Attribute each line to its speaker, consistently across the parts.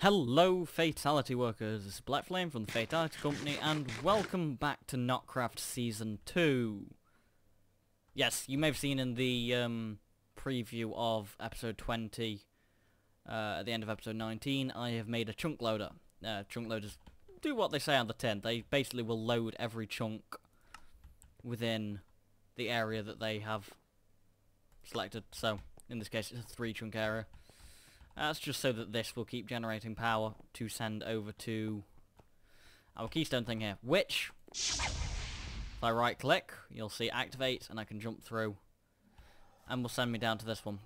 Speaker 1: Hello Fatality Workers, this is Black Flame from the Fatality Company and welcome back to Noc'Craft Season 2. Yes, you may have seen in the preview of episode 20, at the end of episode 19, I have made a chunk loader. Chunk loaders do what they say on the tin. They basically will load every chunk within the area that they have selected. So, in this case it's a 3 chunk area. That's just so that this will keep generating power to send over to our keystone thing here, which, if I right click, you'll see activate and I can jump through and will send me down to this one.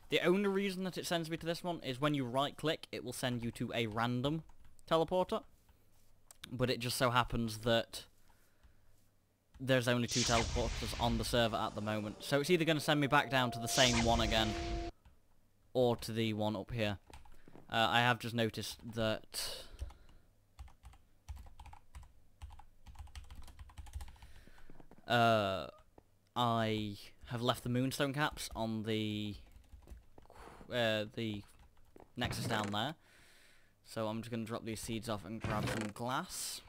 Speaker 1: The only reason that it sends me to this one is when you right click it will send you to a random teleporter, but it just so happens that there's only 2 teleporters on the server at the moment, so it's either going to send me back down to the same one again or to the one up here. I have just noticed that I have left the moonstone caps on the nexus down there. So I'm just going to drop these seeds off and grab some glass.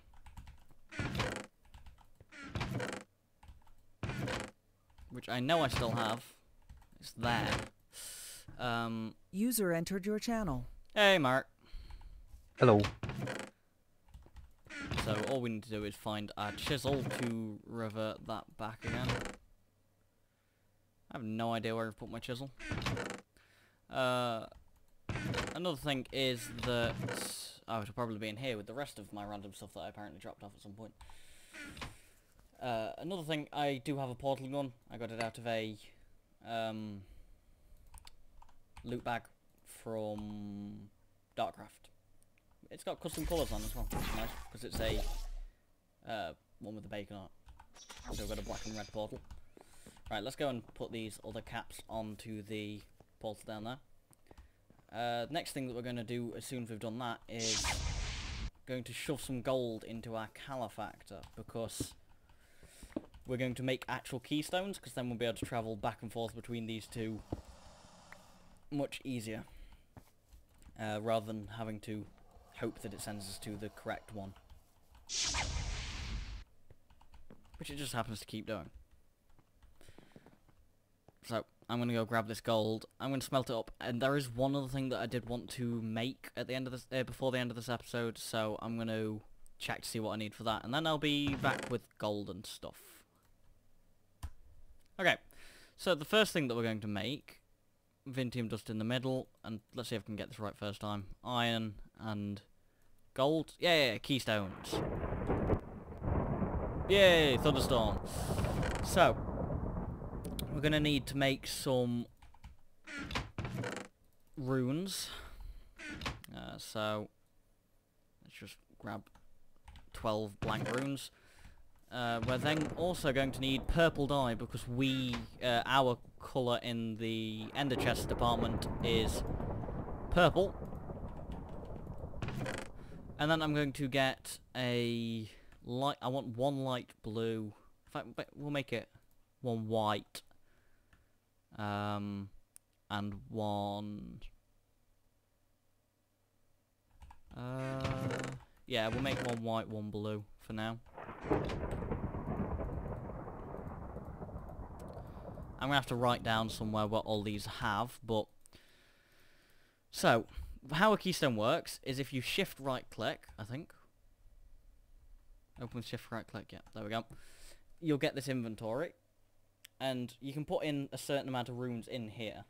Speaker 1: Which I know I still have. It's there.
Speaker 2: User entered your channel.
Speaker 1: Hey, Mark.
Speaker 3: Hello.
Speaker 1: So all we need to do is find our chisel to revert that back again. I have no idea where I've put my chisel. Another thing is that it'll probably be in here with the rest of my random stuff that I apparently dropped off at some point. Another thing, I do have a portal gun. I got it out of a loot bag from Noc'Craft. It's got custom colours on as well, which is nice, because it's a one with the bacon on it. So we've got a black and red portal. Right, let's go and put these other caps onto the portal down there. Next thing that we're going to do as soon as we've done that is going to shove some gold into our calefactor, because we're going to make actual keystones, because then we'll be able to travel back and forth between these two much easier, rather than having to hope that it sends us to the correct one, which it just happens to keep doing. So I'm going to go grab this gold, I'm going to smelt it up, and there is one other thing that I did want to make at the end of this, before the end of this episode, so I'm going to check to see what I need for that, and then I'll be back with gold and stuff. Okay, so the first thing that we're going to make, Vintium dust in the middle, and let's see if I can get this right first time. Iron and gold. Yeah, keystones. Yay, thunderstorm. So, we're going to need to make some runes. So, let's just grab 12 blank runes. We're then also going to need purple dye, because our colour in the ender chest department is purple. And then I'm going to get a light, I want 1 light blue, in fact we'll make it 1 white, and 1, yeah, we'll make 1 white, 1 blue for now. I'm going to have to write down somewhere what all these have, but... So, how a keystone works is if you shift right click, I think. Open with shift right click, yeah, there we go. You'll get this inventory, and you can put in a certain amount of runes in here.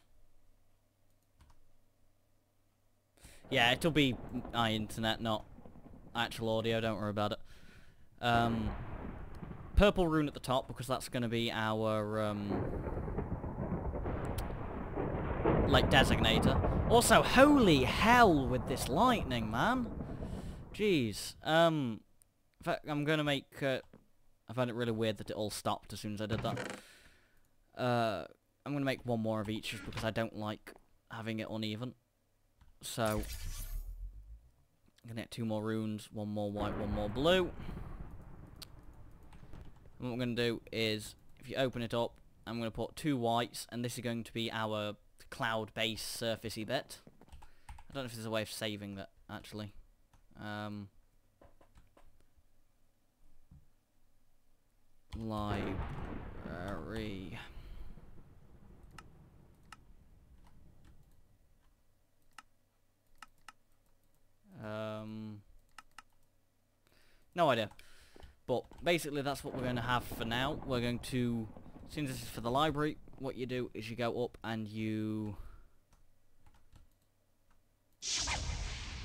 Speaker 1: Yeah, it'll be internet, not actual audio, don't worry about it. Purple rune at the top, because that's going to be our like designator. Also, holy hell with this lightning, man. Jeez. In fact, I'm going to make I find it really weird that it all stopped as soon as I did that. I'm going to make 1 more of each, just because I don't like having it uneven. So I'm going to get 2 more runes, 1 more white, 1 more blue. And what we're going to do is, if you open it up, I'm going to put 2 whites, and this is going to be our cloud base surfacey bit. I don't know if there's a way of saving that, actually. Library. No idea. But basically that's what we're going to have for now. We're going to, since this is for the library, what you do is you go up and you...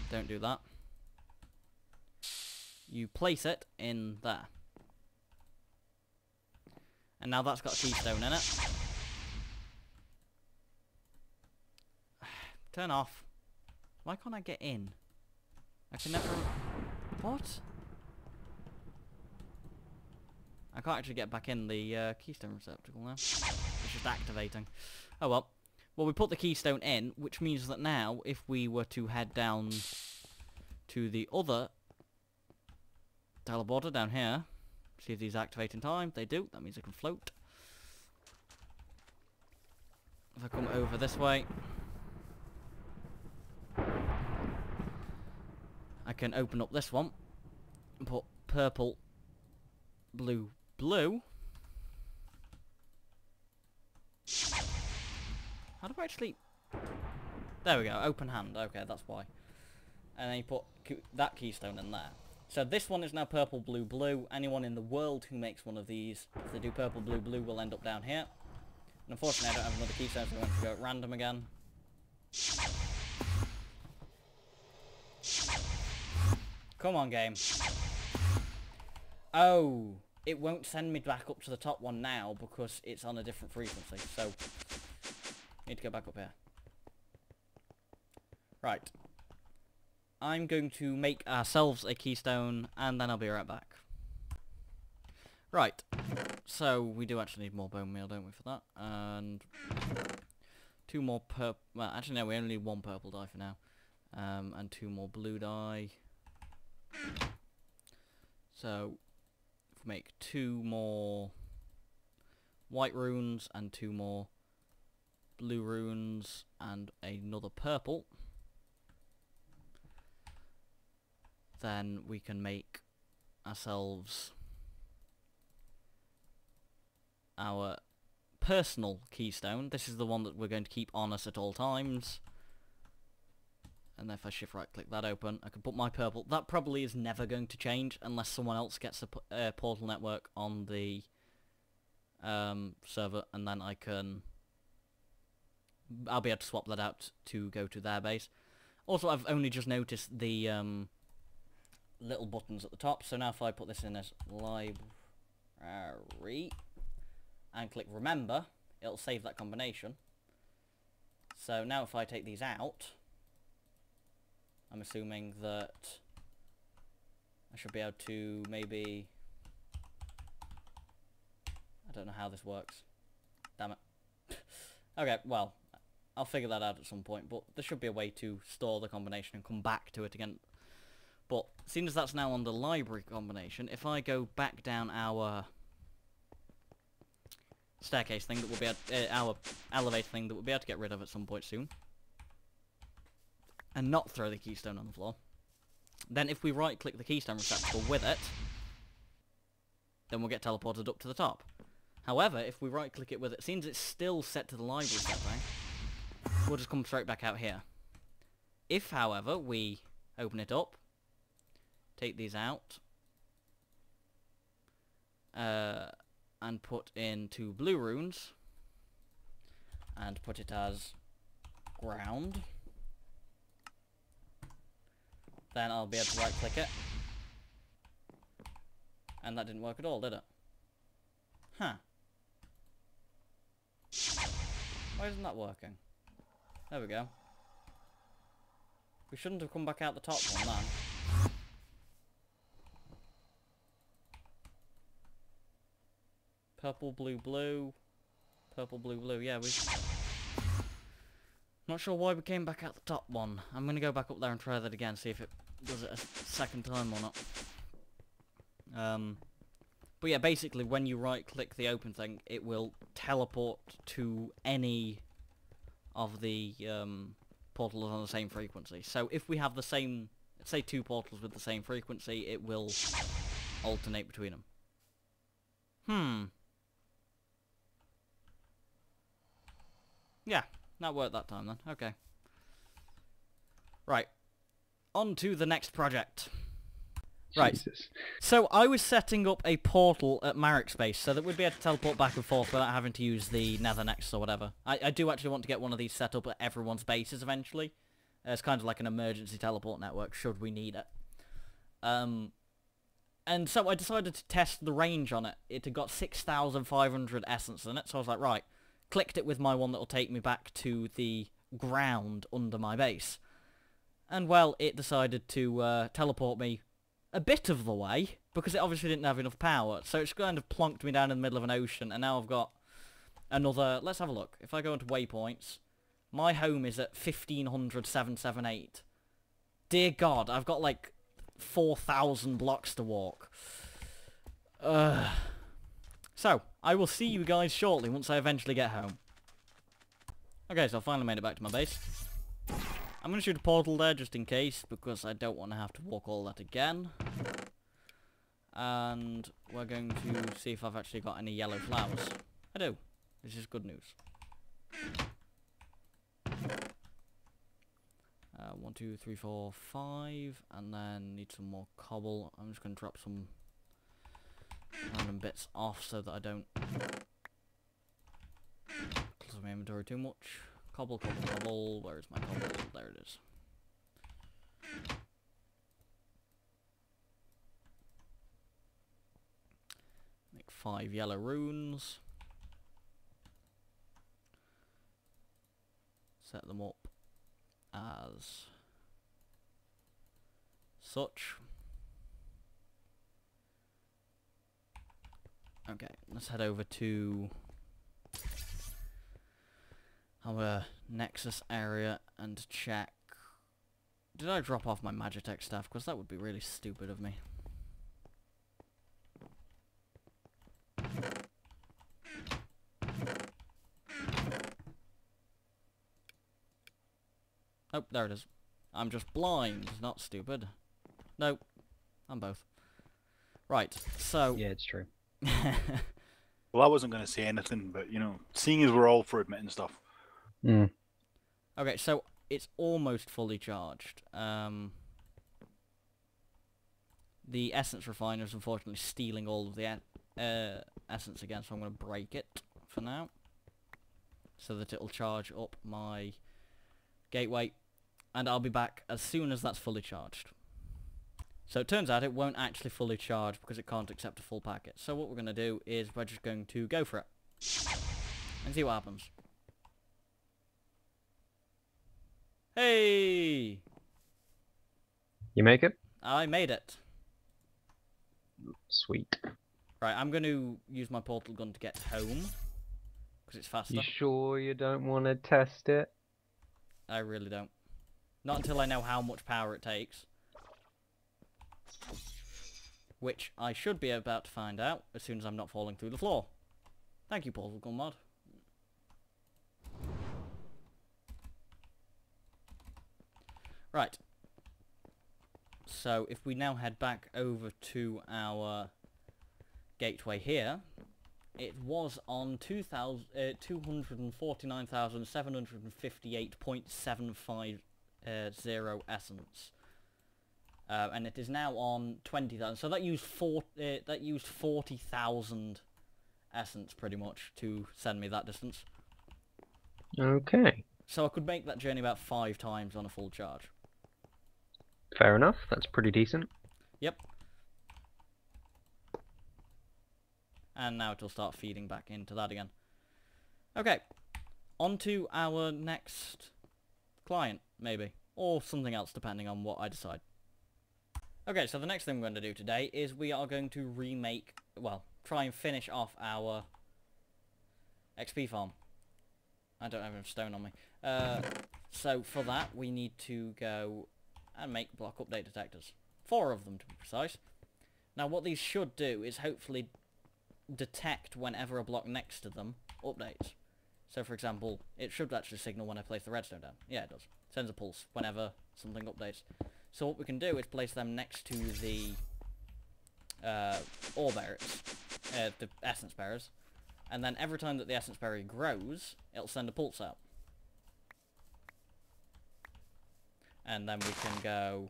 Speaker 1: Don't do that. You place it in there. And now that's got a keystone in it. Turn off. Why can't I get in? I can never... What? I can't actually get back in the keystone receptacle now. It's just activating. Oh well. Well, we put the keystone in, which means that now, if we were to head down to the other teleporter down here, see if these activate in time. They do. That means I can float. If I come over this way, I can open up this one and put purple, blue, blue. How do I actually... There we go, open hand. Okay, that's why. And then you put that keystone in there. So this one is now purple, blue, blue. Anyone in the world who makes one of these, if they do purple, blue, blue, will end up down here. And unfortunately I don't have another keystone, so I'm going to go at random again. Come on, game. Oh, it won't send me back up to the top one now because it's on a different frequency. So, need to go back up here. Right. I'm going to make ourselves a keystone, and then I'll be right back. Right. So, we do actually need more bone meal, don't we, for that? And 2 more purple... Well, actually, no, we only need 1 purple dye for now. And 2 more blue dye. So, if we make 2 more white runes and 2 more blue runes and another purple, then we can make ourselves our personal keystone. This is the one that we're going to keep on us at all times. And if I shift right click that open, I can put my purple. That probably is never going to change unless someone else gets a portal network on the server, and then I'll be able to swap that out to go to their base. Also, I've only just noticed the little buttons at the top, so now if I put this in as library and click remember, it'll save that combination. So now if I take these out, I'm assuming that I should be able to maybe... I don't know how this works. Damn it. Okay, well, I'll figure that out at some point, but there should be a way to store the combination and come back to it again. But seeing as that's now on the library combination, if I go back down our staircase thing that we'll be able, our elevator thing that we'll be able to get rid of at some point soon, and not throw the keystone on the floor, then if we right click the keystone receptacle with it, then we'll get teleported up to the top. However, if we right click it with it, since it's still set to the library setting, we'll just come straight back out here. If, however, we open it up, take these out, and put in 2 blue runes, and put it as ground, then I'll be able to right click it. And that didn't work at all, did it? Huh. Why isn't that working? There we go. We shouldn't have come back out the top one then. Purple, blue, blue. Purple, blue, blue. Yeah, we... Not sure why we came back out the top one. I'm going to go back up there and try that again, see if it does it a second time or not. But yeah, basically when you right click the open thing, it will teleport to any of the portals on the same frequency. So if we have the same, say 2 portals with the same frequency, it will alternate between them. Yeah, that worked that time then. Okay. Right. On to the next project. Right.
Speaker 2: Jesus.
Speaker 1: So I was setting up a portal at Marek Space so that we'd be able to teleport back and forth without having to use the Nether Nexus or whatever. I do actually want to get one of these set up at everyone's bases eventually. It's kind of like an emergency teleport network should we need it. And so I decided to test the range on it. It had got 6,500 essence in it, so I was like, right. Clicked it with my one that will take me back to the ground under my base. And, well, it decided to teleport me a bit of the way, because it obviously didn't have enough power. So it's kind of plonked me down in the middle of an ocean, and now I've got another... Let's have a look. If I go into waypoints, my home is at 1500,778. Dear God, I've got, like, 4,000 blocks to walk. So, I will see you guys shortly once I eventually get home. Okay, so I finally made it back to my base. I'm going to shoot a portal there just in case, because I don't want to have to walk all that again. And we're going to see if I've actually got any yellow flowers. I do. This is good news. 1, 2, 3, 4, 5, and then need some more cobble. I'm just going to drop some random bits off so that I don't close my inventory too much. Cobble, cobble, cobble. Where is my cobble? There it is. Make 5 yellow runes. Set them up as such. Okay, let's head over to our Nexus area and check. Did I drop off my Magitech staff? Because that would be really stupid of me. Oh, there it is. I'm just blind, not stupid. Nope, I'm both. Right, so...
Speaker 2: Yeah, it's true.
Speaker 3: Well, I wasn't going to say anything, but, you know, seeing as we're all for admitting stuff.
Speaker 2: Mm.
Speaker 1: Okay, so it's almost fully charged. The essence refiner is unfortunately stealing all of the essence again, so I'm going to break it for now. So that it'll charge up my gateway. And I'll be back as soon as that's fully charged. So it turns out it won't actually fully charge because it can't accept a full packet. So what we're going to do is we're just going to go for it. And see what happens. Hey!
Speaker 2: You make it?
Speaker 1: I made it.
Speaker 2: Sweet.
Speaker 1: Right, I'm going to use my portal gun to get home. Because it's faster.
Speaker 2: You sure you don't want to test it?
Speaker 1: I really don't. Not until I know how much power it takes. Which I should be about to find out as soon as I'm not falling through the floor. Thank you, Portal Gun Mod. Right. So if we now head back over to our gateway here, it was on 249,758.750 essence. And it is now on 20,000. So that used 40,000 essence pretty much to send me that distance.
Speaker 2: Okay.
Speaker 1: So I could make that journey about 5 times on a full charge.
Speaker 2: Fair enough. That's pretty decent.
Speaker 1: Yep. And now it'll start feeding back into that again. Okay. On to our next client, maybe. Or something else, depending on what I decide. Okay, so the next thing we're going to do today is we are going to remake, well, try and finish off our XP farm. I don't have enough stone on me. So for that, we need to go and make block update detectors. 4 of them, to be precise. Now, what these should do is hopefully detect whenever a block next to them updates. So for example, it should actually signal when I place the redstone down. Yeah, it does. Sends a pulse whenever something updates. So what we can do is place them next to the ore bearers, the essence bearers, and then every time that the essence berry grows, it'll send a pulse out. And then we can go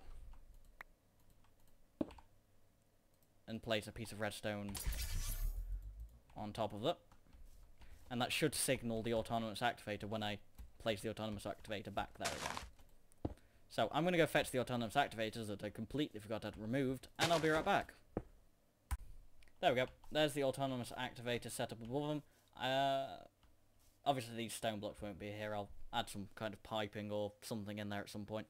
Speaker 1: and place a piece of redstone on top of it. And that should signal the autonomous activator when I place the autonomous activator back there again. So I'm going to go fetch the autonomous activators that I completely forgot to have removed, and I'll be right back. There we go. There's the autonomous activator set up above them. Obviously these stone blocks won't be here. I'll add some kind of piping or something in there at some point.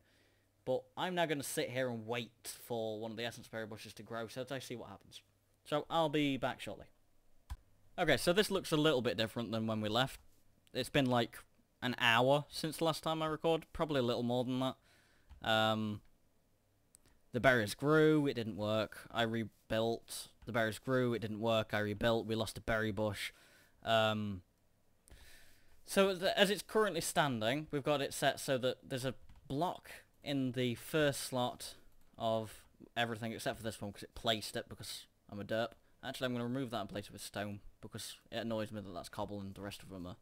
Speaker 1: But I'm now going to sit here and wait for one of the essence berry bushes to grow so that I see what happens. So I'll be back shortly. Okay, so this looks a little bit different than when we left. It's been like an hour since the last time I recorded, probably a little more than that. The berries grew, it didn't work. I rebuilt. The berries grew, it didn't work. I rebuilt. We lost a berry bush. So as it's currently standing, we've got it set so that there's a block in the first slot of everything except for this one because it placed it because I'm a derp. Actually, I'm going to remove that and place it with stone because it annoys me that that's cobble and the rest of them are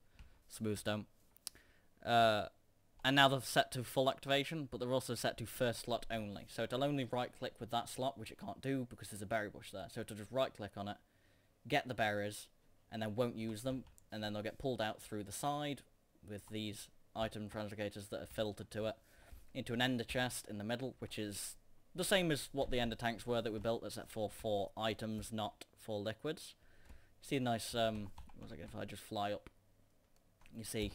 Speaker 1: smooth stone. And now they're set to full activation, but they're also set to first slot only. So it'll only right-click with that slot, which it can't do because there's a berry bush there. So it'll just right-click on it, get the berries, and then won't use them, and then they'll get pulled out through the side with these item translogators that are filtered to it into an ender chest in the middle, which is the same as what the ender tanks were that we built, except for items, not for liquids. See a nice, what's it if I just fly up? You see,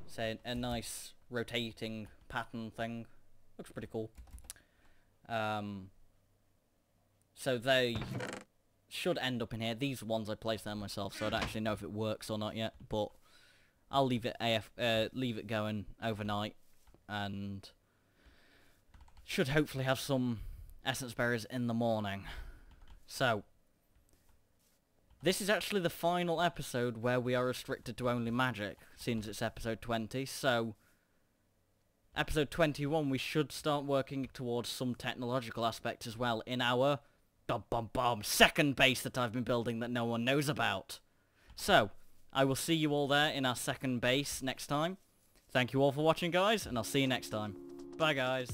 Speaker 1: say a nice rotating pattern thing. Looks pretty cool. So they should end up in here. These ones I placed there myself, so I don't actually know if it works or not yet, but I'll leave it going overnight, and should hopefully have some essence berries in the morning. So this is actually the final episode where we are restricted to only magic, since it's episode 20, so episode 21 we should start working towards some technological aspects as well in our second base that I've been building that no one knows about. So, I will see you all there in our second base next time. Thank you all for watching, guys, and I'll see you next time. Bye, guys.